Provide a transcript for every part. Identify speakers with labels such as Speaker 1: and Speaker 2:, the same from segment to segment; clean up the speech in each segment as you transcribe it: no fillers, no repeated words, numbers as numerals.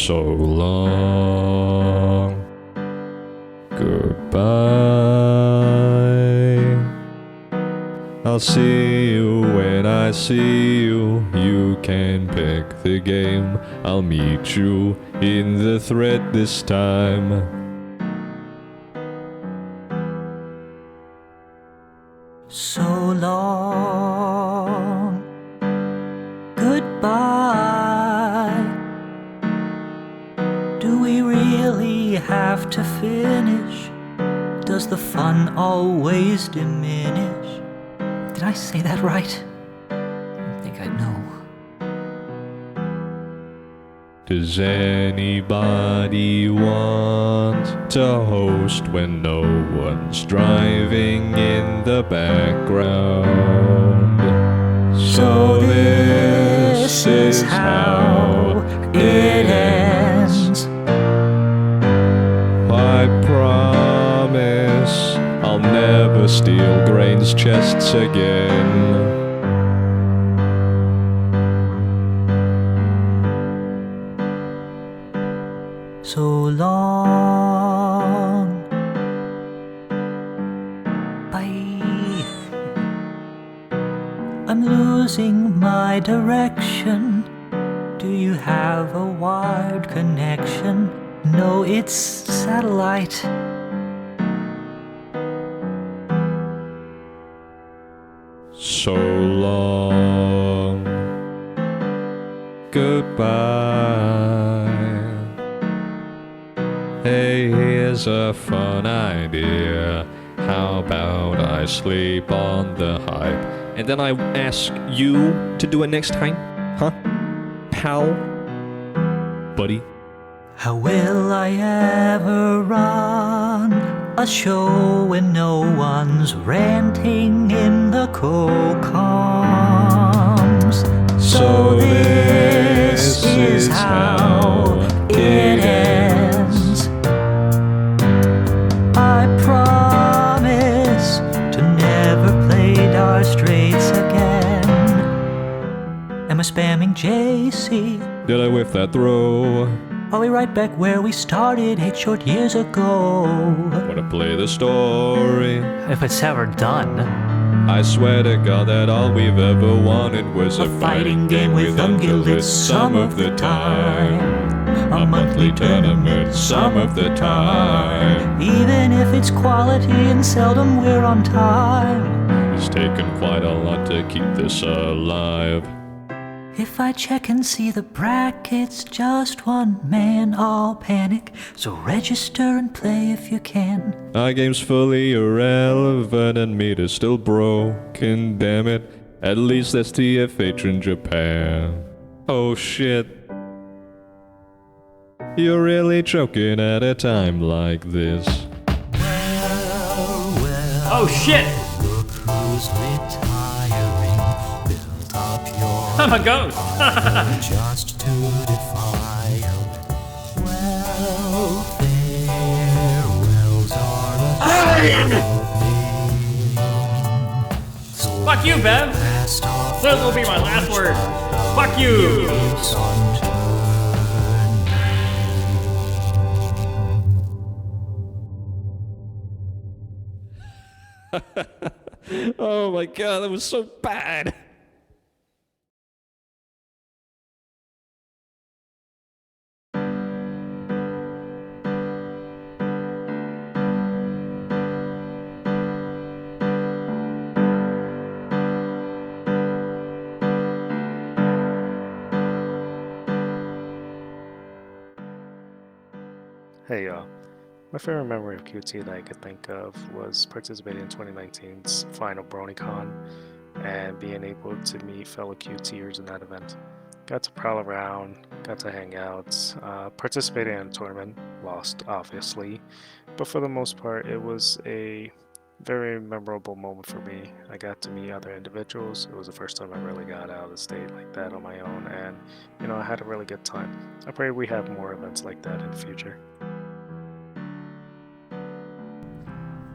Speaker 1: So long. Goodbye. I'll see you when I see you. You can pick the game. I'll meet you in the thread this time.
Speaker 2: So long. Goodbye. Do we really have to finish? Does the fun always diminish? Did I say that right? I think I know.
Speaker 1: Does anybody want to host when no one's driving in the background? So this is how it ends. I promise I'll never steal Grain's chests again.
Speaker 2: So long. Bye. I'm losing my direction. Do you have a wired connection? No, it's satellite.
Speaker 1: So long. Goodbye. Hey, here's a fun idea. How about I sleep on the hype, and then I ask you to do it next time? Huh? Pal? Buddy?
Speaker 2: How will I ever run a show when no one's ranting in the co-coms? So this is how it ends. I promise to never play Dire Straits again. Am I spamming JC?
Speaker 1: Did I whiff that throw?
Speaker 2: Are we right back where we started 8 short years ago?
Speaker 1: Wanna play the story?
Speaker 2: If it's ever done.
Speaker 1: I swear to God that all we've ever wanted was a fighting game with ungilded some of the time. A monthly tournament some of the time.
Speaker 2: Even if it's quality and seldom we're on time.
Speaker 1: It's taken quite a lot to keep this alive.
Speaker 2: If I check and see the brackets, just one man, I'll panic. So register and play if you can.
Speaker 1: Our game's fully irrelevant and meter's still broken, damn it. At least that's TFH in Japan. Oh shit. You're really choking at a time like this.
Speaker 3: Oh shit!
Speaker 2: Look who's retiring. Build up your
Speaker 3: I'm a ghost!
Speaker 2: just to defile. Well, farewells are
Speaker 3: Fuck you, Bev! Those will be my last words. Fuck you!
Speaker 1: Oh my god, that was so bad.
Speaker 4: Hey y'all, my favorite memory of QT that I could think of was participating in 2019's final BronyCon and being able to meet fellow QTers in that event. Got to prowl around, got to hang out, participated in a tournament, lost obviously, but for the most part it was a very memorable moment for me. I got to meet other individuals. It was the first time I really got out of the state like that on my own, and I had a really good time. I pray we have more events like that in the future.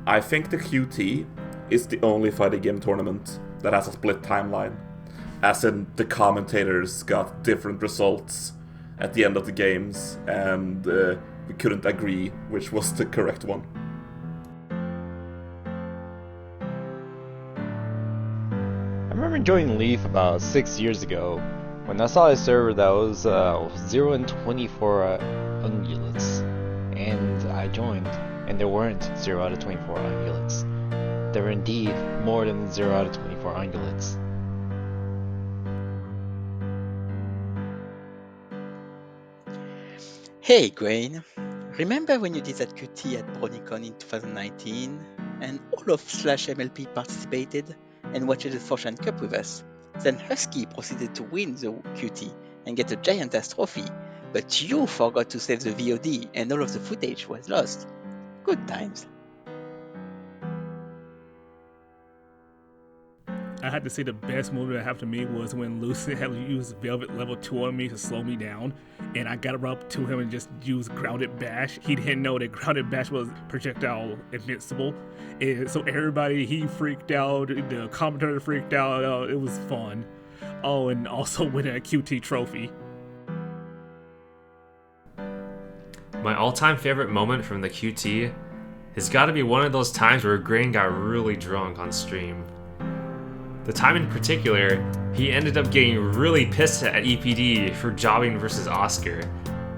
Speaker 5: I think the QT is the only fighting game tournament that has a split timeline, as in the commentators got different results at the end of the games, and we couldn't agree which was the correct one.
Speaker 6: I remember joining Leaf about 6 years ago when I saw a server that was 0 and 24 ungulates, and I joined, and there weren't 0 out of 24 ungulates. There were indeed more than 0 out of 24 ungulates.
Speaker 7: Hey Grain, remember when you did that QT at BronyCon in 2019 and all of /MLP participated and watched the Fortune Cup with us? Then Husky proceeded to win the QT and get a giant-ass trophy, but you forgot to save the VOD and all of the footage was lost. Good times.
Speaker 3: I had to say the best moment that happened to me was when Lucid had used Velvet level 2 on me to slow me down, and I got up to him and just used Grounded Bash. He didn't know that Grounded Bash was projectile invincible, and so everybody, he freaked out, the commentator freaked out, it was fun. Oh, and also winning a QT trophy.
Speaker 8: My all-time favorite moment from the QT has got to be one of those times where Grain got really drunk on stream. The time in particular, he ended up getting really pissed at EPD for jobbing versus Oscar,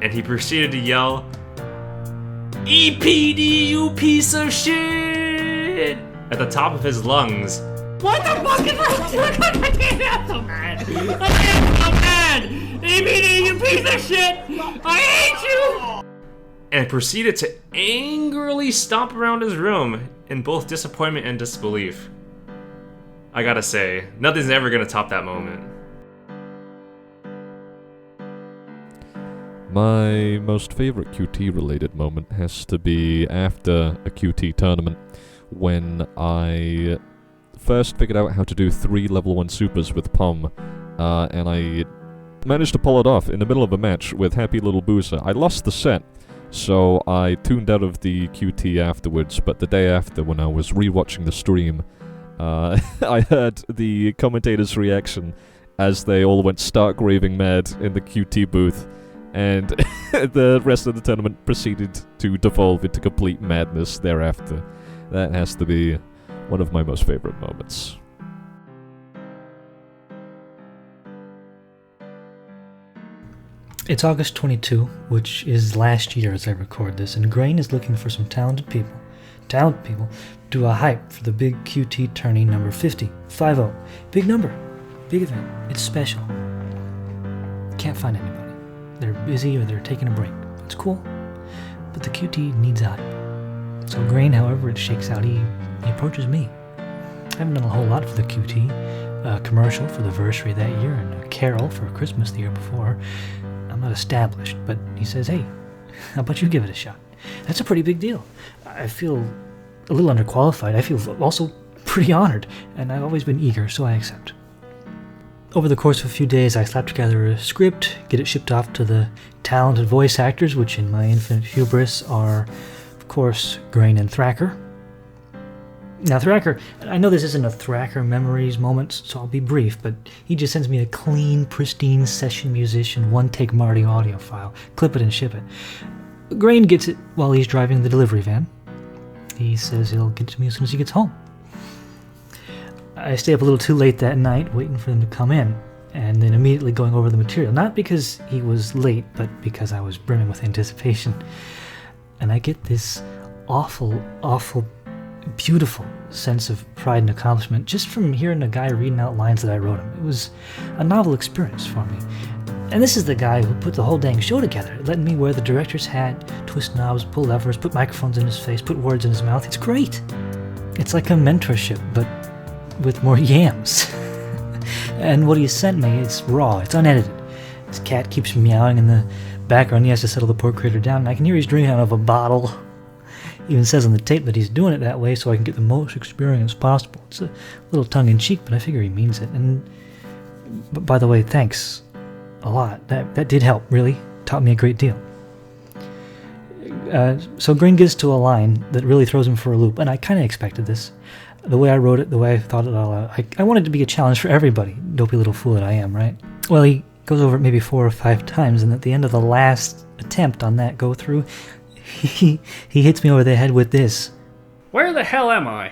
Speaker 8: and he proceeded to yell, "EPD, you piece of shit!" at the top of his lungs.
Speaker 3: What the fuck is wrong? I'm so mad. I'm so mad. EPD, you piece of shit. I hate you.
Speaker 8: And proceeded to angrily stomp around his room in both disappointment and disbelief. I gotta say, nothing's ever gonna top that moment.
Speaker 1: My most favorite QT related moment has to be after a QT tournament, when I first figured out how to do 3 level 1 supers with Pom, and I managed to pull it off in the middle of a match with Happy Little Boozer. I lost the set, so I tuned out of the QT afterwards, but the day after, when I was rewatching the stream, I heard the commentators' reaction as they all went stark raving mad in the QT booth, and the rest of the tournament proceeded to devolve into complete madness thereafter. That has to be one of my most favorite moments.
Speaker 2: It's August 22, which is last year as I record this, and Grain is looking for some talented people to do a hype for the big QT tourney number 50. Big number. Big event. It's special. Can't find anybody. They're busy or they're taking a break. It's cool. But the QT needs a hype. So Grain, however it shakes out, he approaches me. I haven't done a whole lot for the QT. A commercial for the Versary that year and a carol for Christmas the year before. I'm not established, but he says, hey, how about you give it a shot? That's a pretty big deal. I feel a little underqualified. I feel also pretty honored, and I've always been eager, so I accept. Over the course of a few days, I slap together a script, get it shipped off to the talented voice actors, which in my infinite hubris are, of course, Grain and Thacker. Now, Thacker, I know this isn't a Thacker Memories moment, so I'll be brief, but he just sends me a clean, pristine session musician, one-take Marty audio file. Clip it and ship it. Grain gets it while he's driving the delivery van. He says he'll get it to me as soon as he gets home. I stay up a little too late that night, waiting for them to come in, and then immediately going over the material. Not because he was late, but because I was brimming with anticipation. And I get this awful, beautiful sense of pride and accomplishment just from hearing a guy reading out lines that I wrote him. It was a novel experience for me. And this is the guy who put the whole dang show together, letting me wear the director's hat, twist knobs, pull levers, put microphones in his face, put words in his mouth. It's great. It's like a mentorship, but with more yams. And what he sent me, it's raw, it's unedited. His cat keeps meowing in the background. He has to settle the poor critter down, and I can hear he's drinking out of a bottle. He even says on the tape that he's doing it that way so I can get the most experience possible. It's a little tongue-in-cheek, but I figure he means it. And by the way, thanks a lot. That did help, really. Taught me a great deal. So Grain gets to a line that really throws him for a loop, and I kind of expected this. The way I wrote it, the way I thought it all out. I wanted it to be a challenge for everybody. Dopey little fool that I am, right? Well, he goes over it maybe 4 or 5 times, and at the end of the last attempt on that go through, he hits me over the head with this.
Speaker 9: Where the hell am I?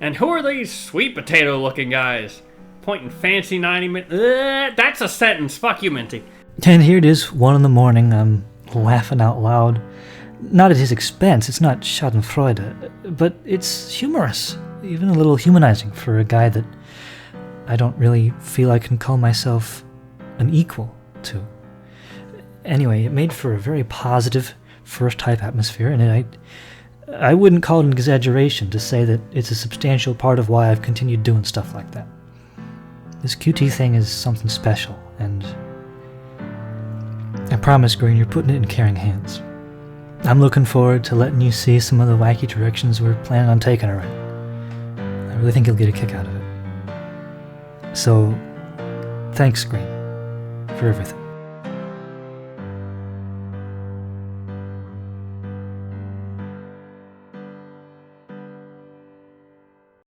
Speaker 9: And who are these sweet potato looking guys? Pointing fancy 90 minutes. That's a sentence. Fuck you, Minty.
Speaker 2: And here it is, 1 in the morning, I'm laughing out loud. Not at his expense, it's not schadenfreude, but it's humorous, even a little humanizing for a guy that I don't really feel I can call myself an equal to. Anyway, it made for a very positive first type atmosphere, and I wouldn't call it an exaggeration to say that it's a substantial part of why I've continued doing stuff like that. This QT thing is something special, and I promise, Green, you're putting it in caring hands. I'm looking forward to letting you see some of the wacky directions we're planning on taking her in. I really think you'll get a kick out of it. So, thanks, Green, for everything.